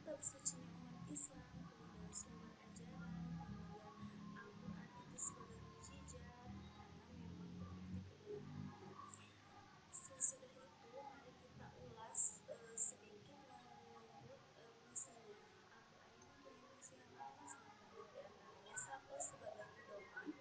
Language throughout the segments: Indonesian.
kitab sucinya umat Islam, kemudian sumber ajaran, kemudian Al-Quran itu sebagai mukjizat karena memang terbukti kebenarannya. Sesudah itu mari kita ulas sedikit menurut fungsinya. Al-Quran ini mempunyai fungsi yang amat sangat banyak, diantaranya satu sebagai pedoman,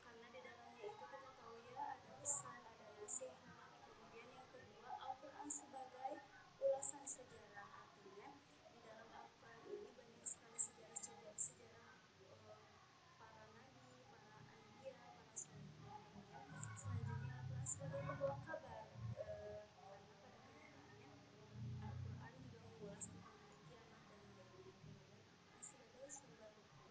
karena di dalamnya itu kita tahu ya ada pesan, ada nasihat. Kemudian yang kedua, Al-Quran sebagai ulasan sejarah, artinya di dalam Al-Quran ini banyak sekali sejarah para nabi, para anbiya, para solihin. Kemudian selanjutnya Al-Quran sebagai pembawa kabar, karena pada kenyataannya Al-Quran juga mengulas tentang hari kiamat dan lainnya. Kemudian Al-Quran sebagai sumber hukum.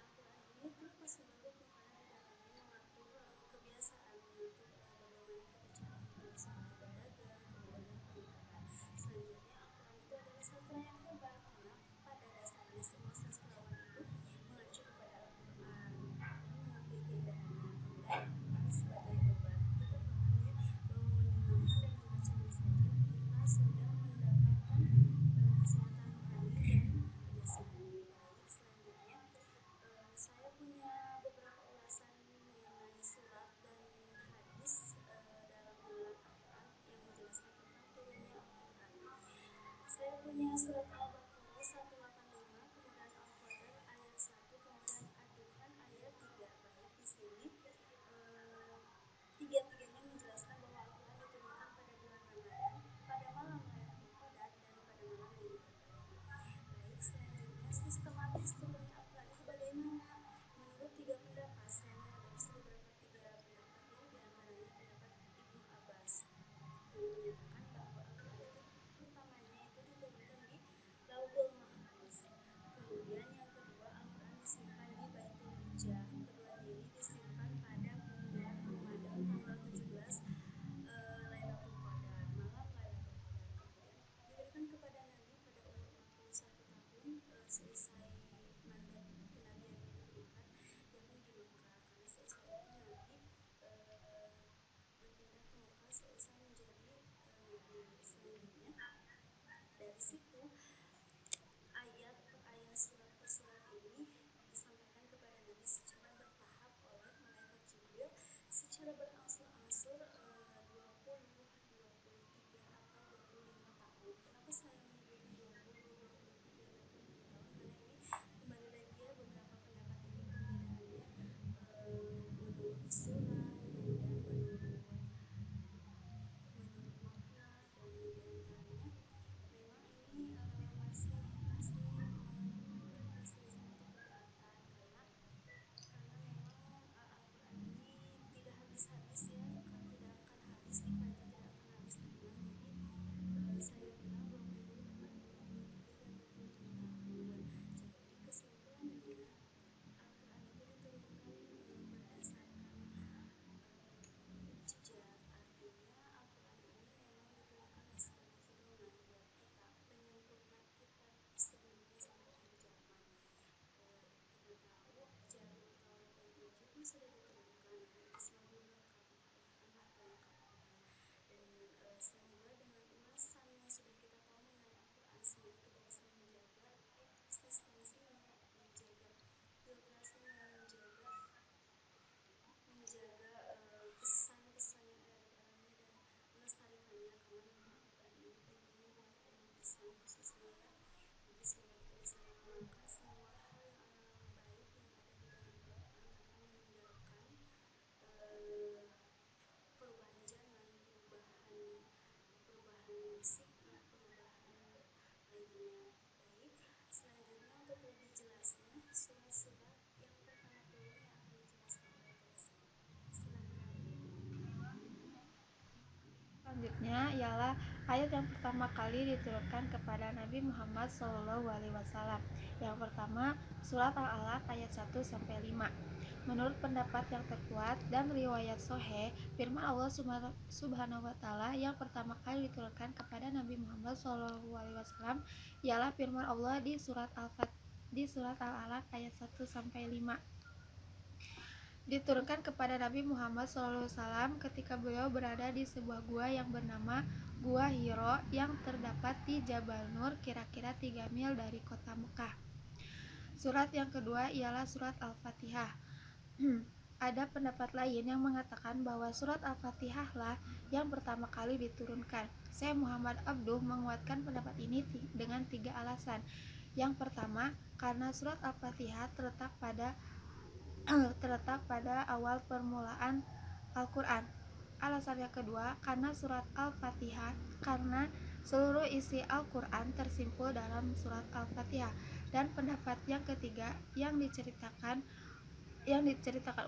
Al-Quran ini kenapa sumber hukum? Karena di dalamnya mengatur kebiasaan, mengatur bagaimana kita cara hidup seperti berdagang, kemudian pernikahan. Selanjutnya Al-Quran itu adalah sastra yang hebat karena pada dasarnya semua sastrawan itu mengacu kepada Al-Quran dan mengakui keindahannya. Kemudian Al-Quran sebagai obat, kita paham ya bahwa mendengarkan dan membacanya saja kita sudah mendapatkan kesehatan rohani dan jasmani. Baik, selanjutnya saya punya beberapa ulasan mengenai surat dan hadis dalam mengenal Al-Quran yang menjelaskan tentang turunnya Al-Quran. Saya punya surat Al-Baqarah 185, kemudian Al-Qadr ayat 1, kemudian Ad-Dukhan ayat 3. Baik, di sini tiga-tiganya menjelaskan bahwa Al-Quran diturunkan pada bulan Ramadan, pada malam Lailatul Qadar, dan pada malam Lailatul Qadar. Baik, selanjutnya sistematis turunnya Al-Quran itu bagaimana? Menurut tiga pendapat, saya mengadopsi beberapa tiga pendapat ya, diantaranya pendapat Ibnu Abbas yang menyatakan bahwa Al-Quran itu pertamanya itu diturunkan di Lauhul Mahfuz. Kemudian yang kedua, Al-Quran disimpan di Baitul Hijjah. Keduanya ini disimpan pada bulan Ramadan tanggal 17 Lailatul Qadar, malam Lailatul Qadar. Kemudian diberikan kepada Nabi pada umur 41 tahun seusai mandat kenabian itu diberikan, yakni di Mekah, karena seusai itu Nabi berpindah ke Mekah seusai menjadi Nabi. Selanjutnya dari situ ayat per ayat, surat per surat ini disampaikan kepada Nabi secara bertahap oleh malaikat Jibril secara berangsur-angsur 20, 23 atau 25 tahun. Kenapa saya menyebutkan 20, 23, 25 tahun? Karena ini kembali lagi ya, beberapa pendapat ini perbedaannya menurut surat, kemudian menurut makna, dan diantaranya memang ini masih menempatkan perselisihan atau perdebatan karena memang Al-Quran ini tidak habis-habis ya, tidak akan habis dikaji, tidak akan habis diulang. Jadi saya bilang 20, 23 dan 25 tahun. Jadi kesimpulannya Al-Quran itu diturunkan berdasarkan mukjizat, artinya Al-Quran ini memang diturunkan sebagai pedoman buat kita, penyempurna kitab sebelumnya sampai akhir zaman. Kita tahu Zabur, Taurat, dan Injil ini sudah diturunkan, nah itu semua belum lengkap. Nah Al-Quran pelengkapnya, dan semoga dengan ulasan yang sudah kita tahu mengenai Al-Quran, semoga kita bisa menjaga eksistensinya, menjaga filtrasinya, menjaga pesan-pesan yang ada di dalamnya dan melestarikannya, karena memang Al-Quran ini penting buat umat Islam khususnya ya. Jadi semoga kita bisa mengamalkan semua hal yang baik yang ada di dalam Al-Quran tanpa meninggalkan perubahan zaman, perubahan sikap, perubahan lainnya. Baik, selanjutnya untuk lebih jelasnya surat-surat yang pertama turun yang akan dijelaskan oleh Tessa. Silahkan. Selanjutnya ialah ayat yang pertama kali diturunkan kepada Nabi Muhammad SAW. Yang pertama, surat Al-Alaq ayat 1 sampai 5. Menurut pendapat yang terkuat dan riwayat Sahih, firman Allah Subhanahu wa taala yang pertama kali diturunkan kepada Nabi Muhammad SAW ialah firman Allah di surat Al-Alaq ayat 1 sampai 5. diturunkan kepada Nabi Muhammad SAW ketika beliau berada di sebuah gua yang bernama Gua Hiro yang terdapat di Jabal Nur kira-kira 3 mil dari kota Mekah. Surat yang kedua ialah surat Al-Fatihah. Ada pendapat lain yang mengatakan bahwa surat Al-Fatihah lah yang pertama kali diturunkan. Syekh Muhammad Abduh menguatkan pendapat ini dengan 3 alasan. Yang pertama, karena surat Al-Fatihah terletak pada awal permulaan Al-Quran. Alasan yang kedua, karena surat Al-Fatihah karena seluruh isi Al-Quran tersimpul dalam surat Al-Fatihah. Dan pendapat yang ketiga yang diceritakan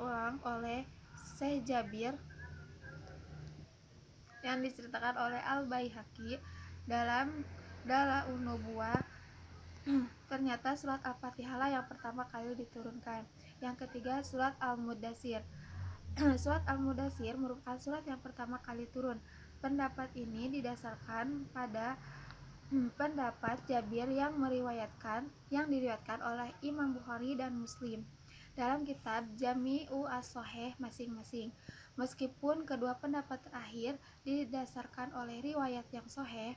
ulang oleh Syekh Jabir yang diceritakan oleh Al-Baihaqi dalam Dalaun Nubuwah. Ternyata surat Al-Fatihah lah yang pertama kali diturunkan. Yang ketiga, surat Al-Mudaththir. Surat Al-Mudaththir merupakan surat yang pertama kali turun. Pendapat ini didasarkan pada pendapat Jabir yang diriwayatkan oleh Imam Bukhari dan Muslim dalam kitab Jami'u As-Shahih masing-masing. Meskipun kedua pendapat terakhir didasarkan oleh riwayat yang sahih,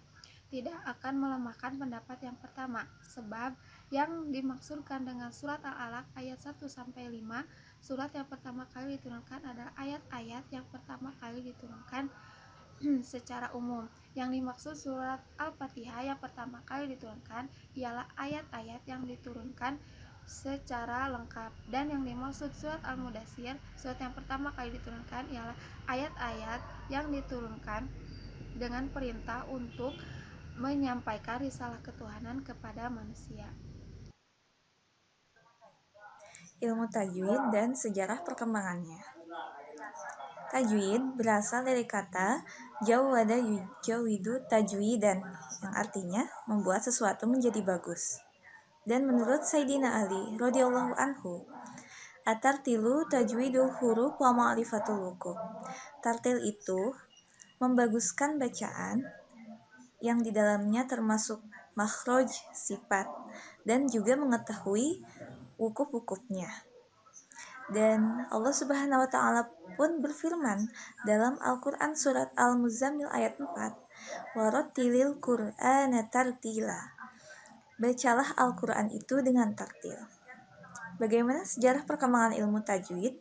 tidak akan melemahkan pendapat yang pertama, sebab yang dimaksudkan dengan surat Al-Alaq ayat 1-5, surat yang pertama kali diturunkan adalah ayat-ayat yang pertama kali diturunkan secara umum. Yang dimaksud surat Al-Fatihah yang pertama kali diturunkan ialah ayat-ayat yang diturunkan secara lengkap, dan yang dimaksud surat Al-Mudaththir, surat yang pertama kali diturunkan, ialah ayat-ayat yang diturunkan dengan perintah untuk menyampaikan risalah ketuhanan kepada manusia. Ilmu tajwid dan sejarah perkembangannya. Tajwid berasal dari kata jawwada yujawwidu tajwidan, yang artinya membuat sesuatu menjadi bagus. Dan menurut Sayyidina Ali radhiyallahu anhu, at-tartilu tajwidul huruf wa ma'rifatul wuquf. Tartil itu membaguskan bacaan yang di dalamnya termasuk makhraj, sifat, dan juga mengetahui wukuf-wukufnya. Dan Allah Subhanahu wa taala pun berfirman dalam Al-Qur'an surat Al-Muzammil ayat 4, "Warattilil Qur'ana tartila." Bacalah Al-Qur'an itu dengan tartil. Bagaimana sejarah perkembangan ilmu tajwid?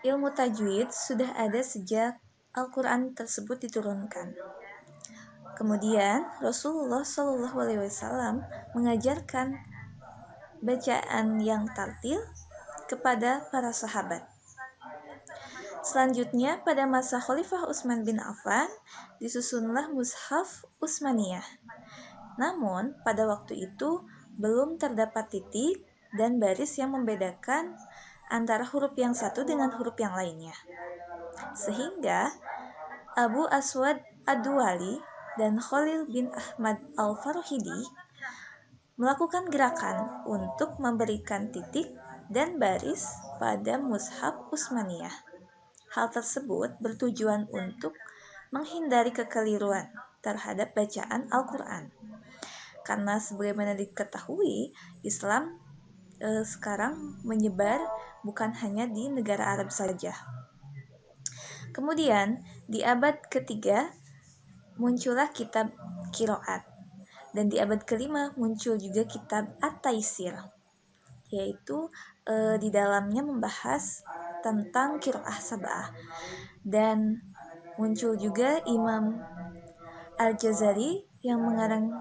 Ilmu tajwid sudah ada sejak Al-Qur'an tersebut diturunkan. Kemudian Rasulullah SAW mengajarkan bacaan yang tartil kepada para sahabat. Selanjutnya pada masa Khalifah Utsman bin Affan disusunlah Mushaf Utsmaniyah. Namun pada waktu itu belum terdapat titik dan baris yang membedakan antara huruf yang satu dengan huruf yang lainnya. Sehingga Abu Aswad Ad-Duwali dan Khalil bin Ahmad Al-Farhidi melakukan gerakan untuk memberikan titik dan baris pada Mushaf Utsmaniyah. Hal tersebut bertujuan untuk menghindari kekeliruan terhadap bacaan Al-Quran. Karena sebagaimana diketahui, Islam sekarang menyebar bukan hanya di negara Arab saja. Kemudian di abad ketiga muncullah kitab Qiraat, dan di abad kelima muncul juga kitab At-Taisir, yaitu di dalamnya membahas tentang qiraah sab'ah. Dan muncul juga Imam Al-Jazari yang mengarang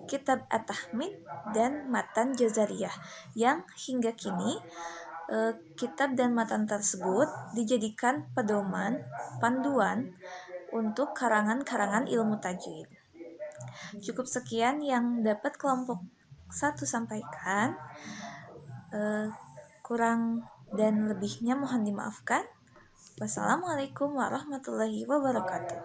kitab At-Tahmid dan Matan Jazariyah, yang hingga kini kitab dan matan tersebut dijadikan pedoman, panduan untuk karangan-karangan ilmu tajwid. Cukup sekian yang dapat kelompok 1 sampaikan. Kurang dan lebihnya mohon dimaafkan. Wassalamualaikum warahmatullahi wabarakatuh.